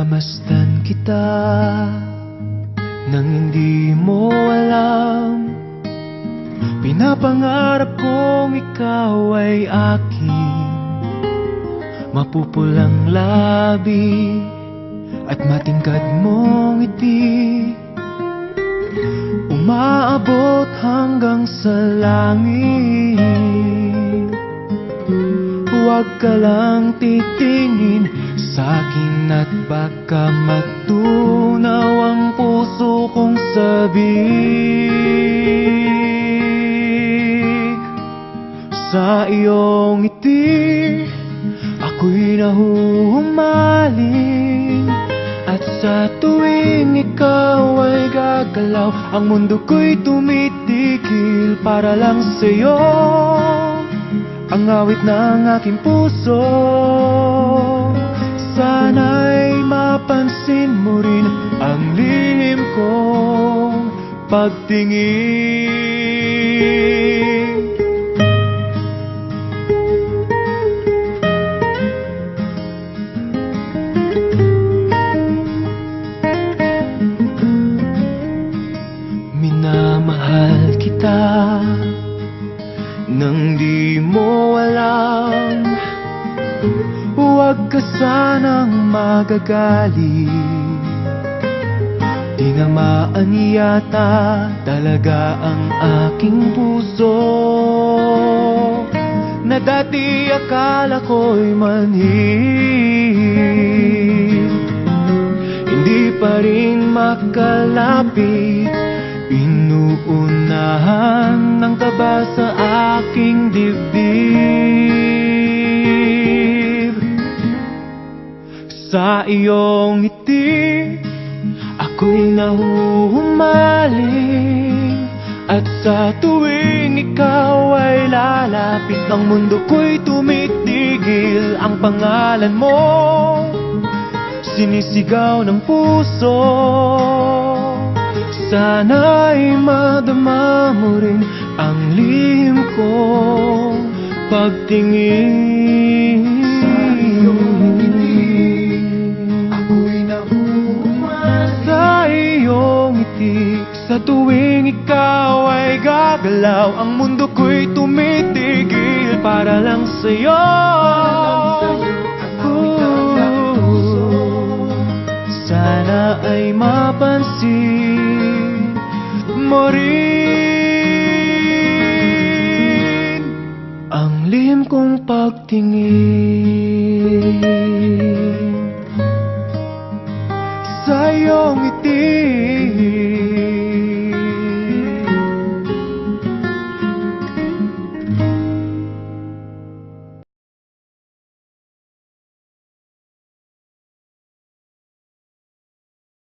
Pinamasdan kita nang hindi mo alam. Pinapangarap kong ikaw ay aking mapupulang labi at matingkad mong ngiti, umaabot hanggang sa langit. Huwag ka lang titingin sa'kin at baka matunaw ang puso kong sabik. Sa iyong ngiti ako'y nahuhumaling, at sa tuwing ikaw ay gagalaw, ang mundo ko'y tumitigil para lang sa'yo. Ang awit ng aking puso, sana'y mapansin mo rin ang lihim kong pagtingin. Minamahal kita nang di mo alam. Huwag ka sanang magagalit, tinamaan yata talaga ang aking puso, na dati akala ko'y manhid. Hindi pa rin makalapit, inuunahan ng kaba sa aking dibdib. Sa iyong ngiti ako'y nahuhumaling, at sa tuwing ikaw ay lalapit, ang mundo ko'y tumitigil. Ang pangalan mo sinisigaw ng puso, sana'y madama mo rin ang lihim kong pagtingin. Sa iyong ngiti ako'y nahuhumaling, sa iyong ngiti sa tuwing ikaw ay gagalaw, ang mundo ko'y tumitigil para lang sa'yo. Sana ay mapansin mo rin ang lihim kong pagtingin. Sa iyong ngiti